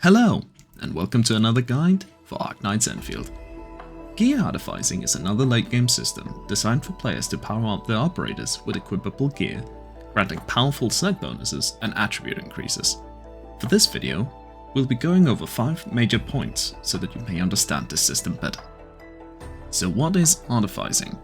Hello, and welcome to another guide for Arknight's Endfield. Gear Artificing is another late game system designed for players to power up their operators with equipable gear, granting powerful set bonuses and attribute increases. For this video, we'll be going over 5 major points so that you may understand this system better. So what is Artificing?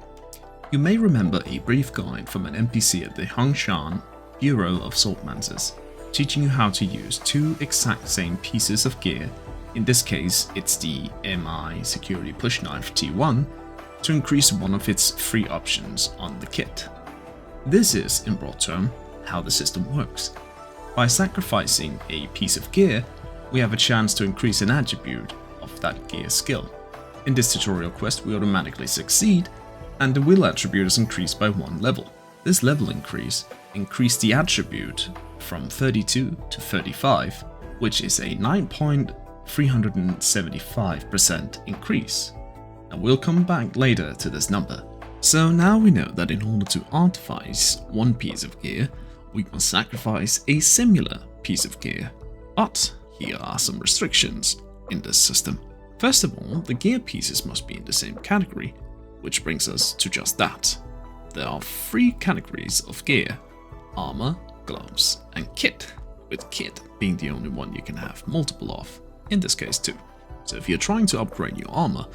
You may remember a brief guide from an NPC at the Hongshan Bureau of Swordsmiths, teaching you how to use 2 exact same pieces of gear, in this case it's the MI Security Push Knife T1, to increase one of its free options on the kit. This is, in broad term, how the system works. By sacrificing a piece of gear, we have a chance to increase an attribute of that gear skill. In this tutorial quest we automatically succeed, and the will attribute is increased by 1 level. This level increased the attribute from 32 to 35, which is a 9.375% increase. And we'll come back later to this number. So now we know that in order to artifice one piece of gear, we must sacrifice a similar piece of gear. But here are some restrictions in this system. First of all, the gear pieces must be in the same category, which brings us to just that. There are 3 categories of gear: armor, gloves, and kit, with kit being the only one you can have multiple of, in this case 2. So if you're trying to upgrade your armor,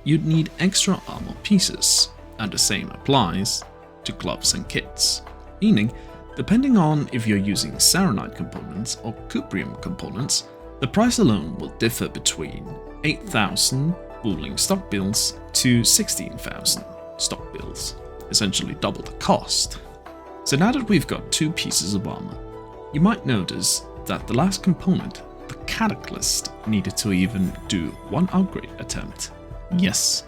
you'd need extra armor pieces, and the same applies to gloves and kits, meaning depending on if you're using Saronite components or Cuprium components, the price alone will differ between 8,000 Wuling stock bills to 16,000 stock bills, essentially double the cost. So now that we've got 2 pieces of armor, you might notice that the last component, the Catalyst, needed to even do 1 upgrade attempt. Yes,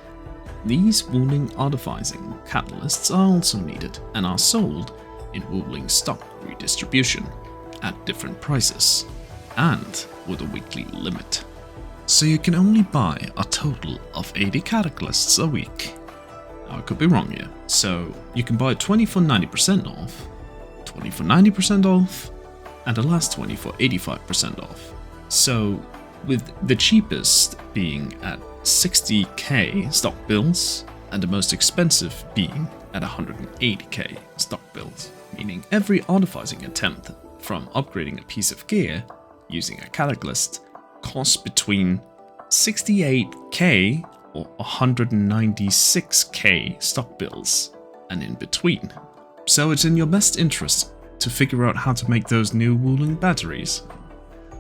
these Wuling Artificing catalysts are also needed and are sold in Wuling stock redistribution at different prices and with a weekly limit. So you can only buy a total of 80 catalysts a week. I could be wrong here. So you can buy 20 for 90% off, 20 for 90% off, and the last 20 for 85% off. So with the cheapest being at 60k stock bills and the most expensive being at 180k stock bills, meaning every artificing attempt from upgrading a piece of gear using a catalyst costs between 68k or 196k stock bills, and in between. So it's in your best interest to figure out how to make those new Wuling batteries.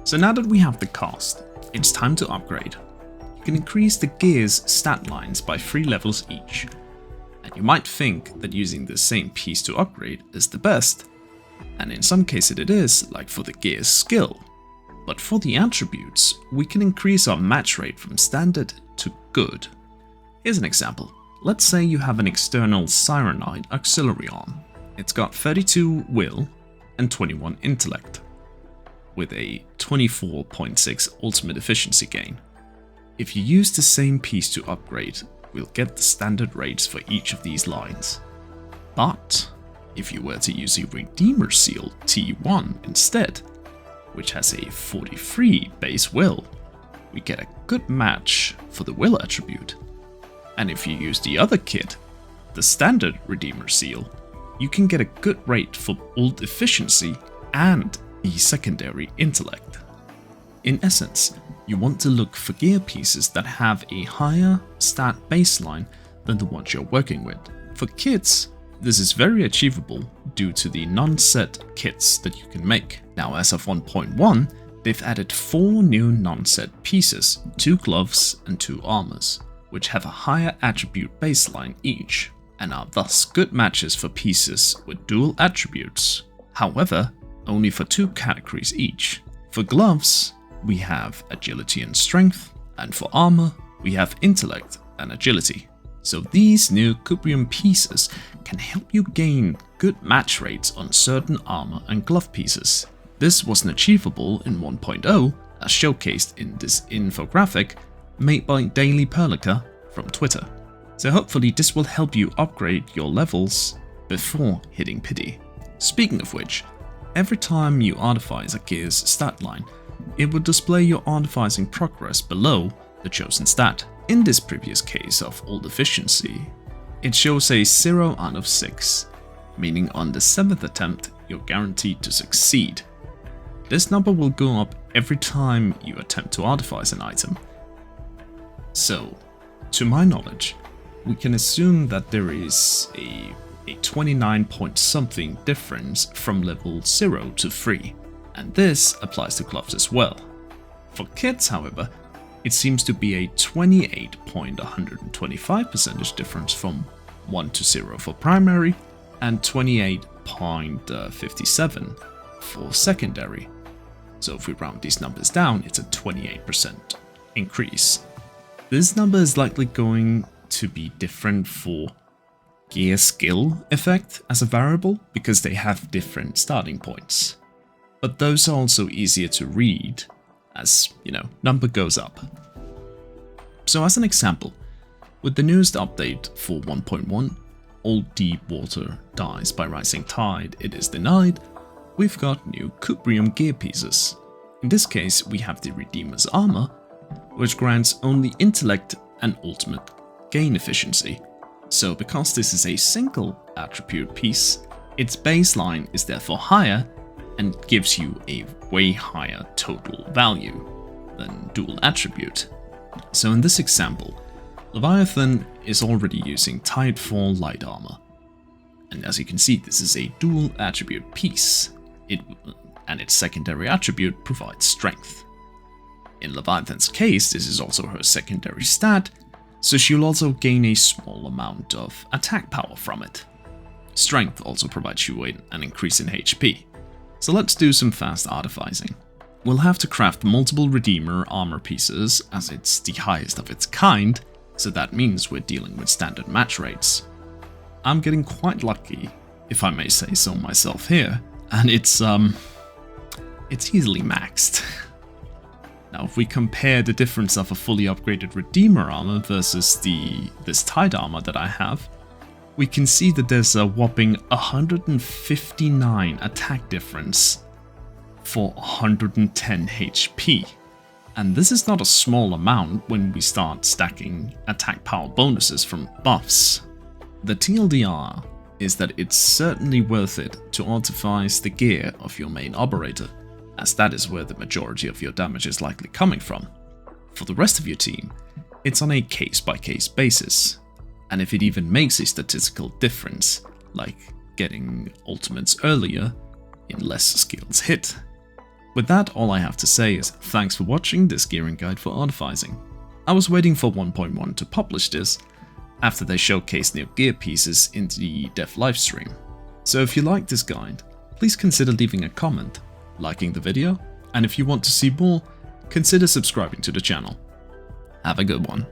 So now that we have the cost, it's time to upgrade. You can increase the gear's stat lines by 3 levels each, and you might think that using the same piece to upgrade is the best, and in some cases it is, like for the gear's skill. But for the attributes, we can increase our match rate from standard to good. Here's an example. Let's say you have an external Saronite auxiliary arm. It's got 32 will and 21 intellect, with a 24.6 ultimate efficiency gain. If you use the same piece to upgrade, we'll get the standard rates for each of these lines. But if you were to use a Redeemer Seal T1 instead, which has a 43 base will, we get a good match for the will attribute. And if you use the other kit, the standard Redeemer Seal, you can get a good rate for ult efficiency and the secondary intellect. In essence, you want to look for gear pieces that have a higher stat baseline than the ones you're working with. For kits, this is very achievable due to the non-set kits that you can make. Now as of 1.1, they've added 4 new non-set pieces, 2 gloves and 2 armors, which have a higher attribute baseline each, and are thus good matches for pieces with dual attributes. However, only for 2 categories each. For gloves, we have agility and strength, and for armor, we have intellect and agility. So these new Cuprium pieces can help you gain good match rates on certain armor and glove pieces. This wasn't achievable in 1.0, as showcased in this infographic made by Daily Perlica from Twitter. So hopefully this will help you upgrade your levels before hitting pity. Speaking of which, every time you artifice a gear's stat line, it would display your artificing progress below the chosen stat. In this previous case of old efficiency, it shows a 0 out of 6, meaning on the 7th attempt you're guaranteed to succeed. This number will go up every time you attempt to artifice an item. So, to my knowledge, we can assume that there is a 29 point something difference from level 0 to 3, and this applies to gloves as well. For kits, however, it seems to be a 28.125% difference from 1 to 0 for primary, and 28.57 for secondary. So if we round these numbers down, it's a 28% increase. This number is likely going to be different for gear skill effect as a variable because they have different starting points. But those are also easier to read as, number goes up. So as an example, with the newest update for 1.1, all deep water dies by rising tide, it is denied, we've got new Cuprium gear pieces. In this case, we have the Redeemer's Armor, which grants only intellect and ultimate gain efficiency. So because this is a single attribute piece, its baseline is therefore higher and gives you a way higher total value than dual attribute. So in this example, Leviathan is already using Tidefall light armor. And as you can see, this is a dual attribute piece, and its secondary attribute provides strength. In Leviathan's case, this is also her secondary stat, so she'll also gain a small amount of attack power from it. Strength also provides you an increase in HP. So let's do some fast artificing. We'll have to craft multiple Redeemer armor pieces as it's the highest of its kind, so that means we're dealing with standard match rates. I'm getting quite lucky, if I may say so myself here, and it's easily maxed. Now if we compare the difference of a fully upgraded Redeemer armor versus this Tide armor that I have, we can see that there's a whopping 159 attack difference for 110 HP. And this is not a small amount when we start stacking attack power bonuses from buffs. The TLDR is that it's certainly worth it to artifice the gear of your main operator, as that is where the majority of your damage is likely coming from. For the rest of your team, it's on a case-by-case basis, and if it even makes a statistical difference, like getting ultimates earlier in less skills hit. With that, all I have to say is thanks for watching this gearing guide for artificing. I was waiting for 1.1 to publish this after they showcased new gear pieces in the dev livestream. So if you like this guide, please consider leaving a comment, liking the video, and if you want to see more, consider subscribing to the channel. Have a good one.